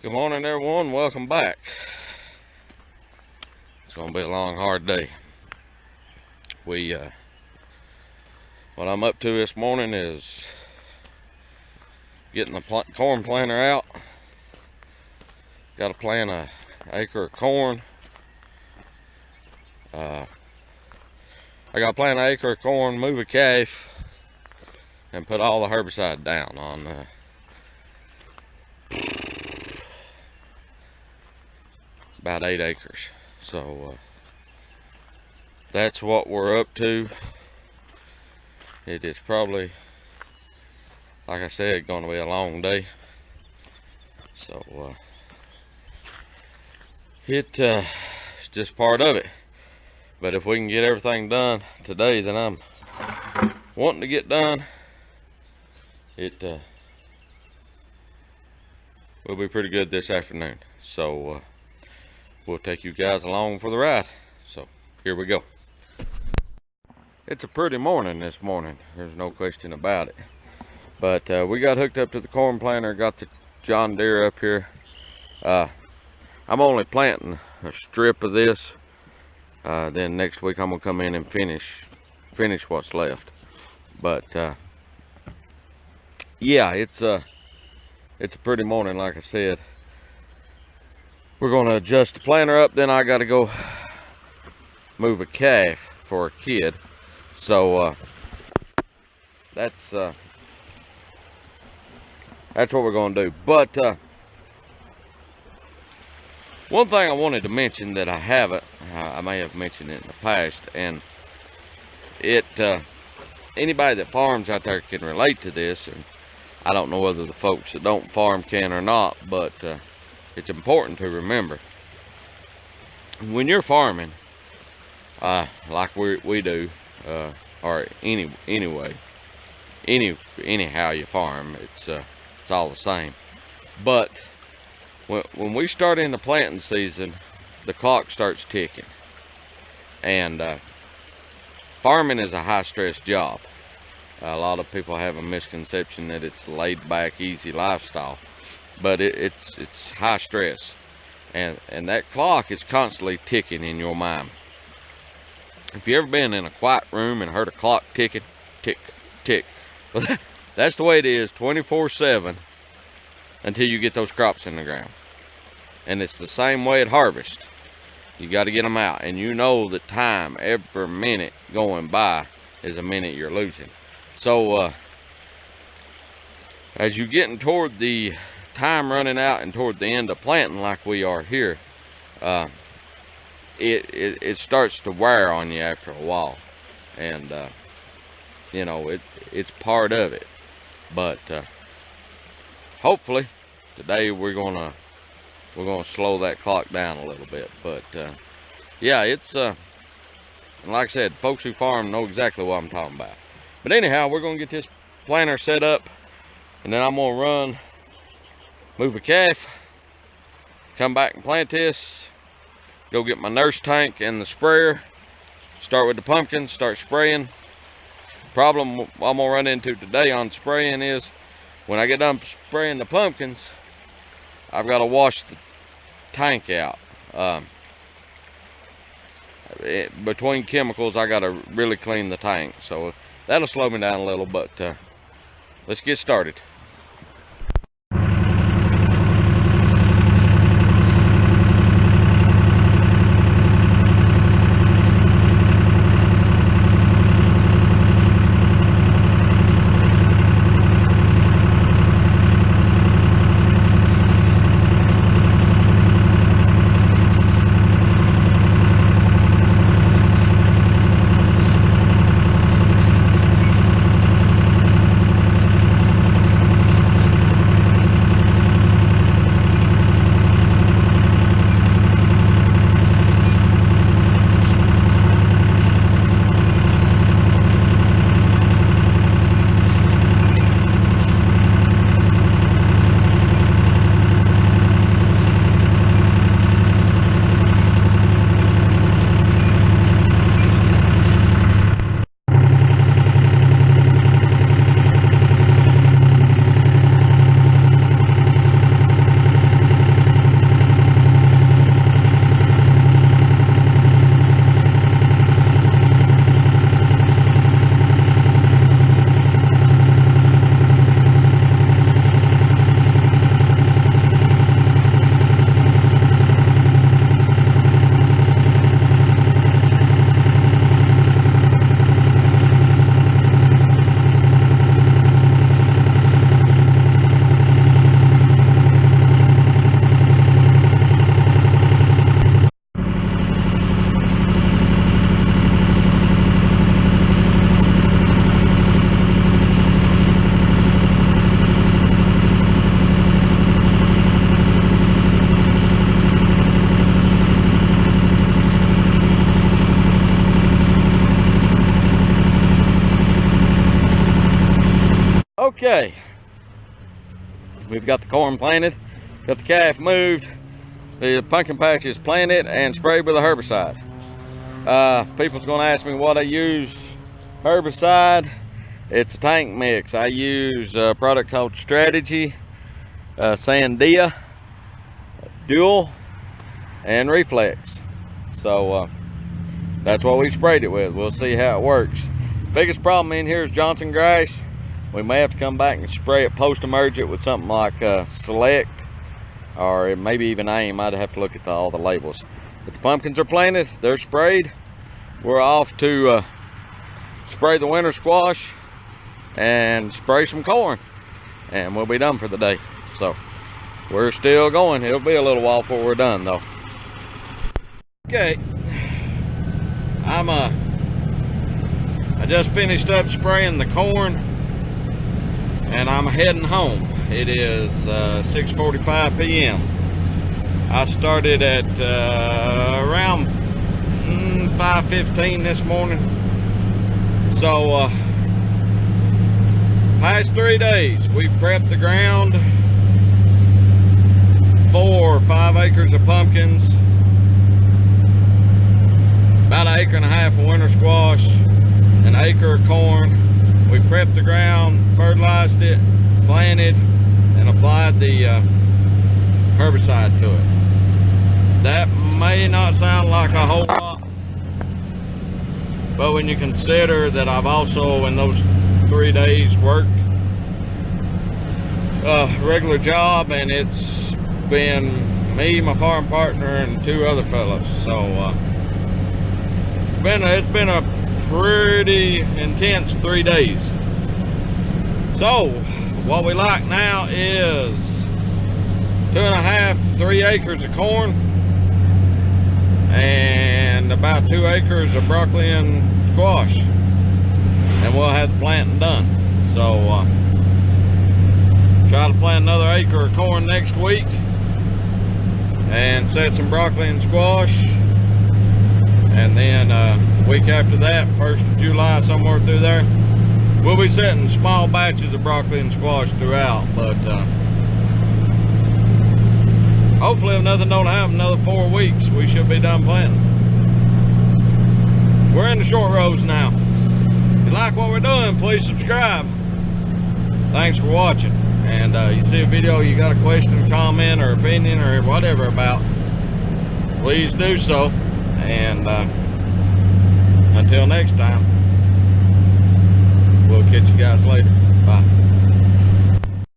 Good morning, everyone. Welcome back. It's gonna be a long, hard day. What I'm up to this morning is getting the corn planter out. Got to plant an acre of corn. I got to plant an acre of corn, move a calf, and put all the herbicide down on about 8 acres. So that's what we're up to. It is probably, like I said, going to be a long day. So it's just part of it. But if we can get everything done today that I'm wanting to get done, it will be pretty good this afternoon. So we'll take you guys along for the ride. So here we go. It's a pretty morning this morning. There's no question about it. But we got hooked up to the corn planter, got the John Deere up here. I'm only planting a strip of this. Then next week I'm gonna come in and finish what's left. But yeah, it's a pretty morning, like I said. We're gonna adjust the planter up, then I gotta go move a calf for a kid. So that's what we're gonna do. But one thing I wanted to mention that I haven't, I may have mentioned it in the past, and anybody that farms out there can relate to this, and I don't know whether the folks that don't farm can or not, but it's important to remember when you're farming, like we do, or anyhow you farm, it's all the same. But when we start in the planting season, the clock starts ticking, and farming is a high-stress job. A lot of people have a misconception that it's a laid-back, easy lifestyle, but it's high stress, and that clock is constantly ticking in your mind. If you ever been in a quiet room and heard a clock ticking, tick, tick, well, that's the way it is 24/7 until you get those crops in the ground. And it's the same way at harvest. You got to get them out, and you know that time, every minute going by is a minute you're losing. So as you're getting toward the time running out and toward the end of planting like we are here, it starts to wear on you after a while, and you know, it's part of it. But hopefully today we're gonna slow that clock down a little bit. But yeah, it's and like I said, folks who farm know exactly what I'm talking about. But anyhow, we're gonna get this planter set up, and then I'm gonna move a calf, come back and plant this, go get my nurse tank and the sprayer, start with the pumpkins, start spraying. Problem I'm gonna run into today on spraying is when I get done spraying the pumpkins, I've got to wash the tank out. Between chemicals, I got to really clean the tank, so that'll slow me down a little. But let's get started. Okay, we've got the corn planted, got the calf moved, the pumpkin patch is planted and sprayed with a herbicide. People's gonna ask me what I use herbicide. It's a tank mix. I use a product called Strategy, Sandia, Dual, and Reflex. So that's what we sprayed it with. We'll see how it works. Biggest problem in here is Johnson grass. We may have to come back and spray it post-emergent with something like Select, or maybe even AIM. I'd have to look at all the labels. But the pumpkins are planted, they're sprayed. We're off to spray the winter squash and spray some corn, and we'll be done for the day. So we're still going. It'll be a little while before we're done though. Okay, I just finished up spraying the corn and I'm heading home. It is 6:45 p.m. I started at around 5:15 this morning. So past 3 days we've prepped the ground for 5 acres of pumpkins, about 1.5 acres of winter squash, an acre of corn. We prepped the ground, fertilized it, planted, and applied the herbicide to it. That may not sound like a whole lot, but when you consider that I've also in those 3 days worked a regular job, and it's been me, my farm partner, and 2 other fellows. So it's been a pretty intense 3 days. So what we like now is 2.5 to 3 acres of corn and about 2 acres of broccoli and squash, and we'll have the planting done. So try to plant another acre of corn next week and set some broccoli and squash, and then week after that, 1st of July, somewhere through there, we'll be setting small batches of broccoli and squash throughout. But hopefully, if nothing don't happen, another 4 weeks we should be done planting. We're in the short rows now. If you like what we're doing, please subscribe. Thanks for watching. And you see a video you got a question, comment, or opinion, or whatever about, please do so. And until next time, we'll catch you guys later. Bye.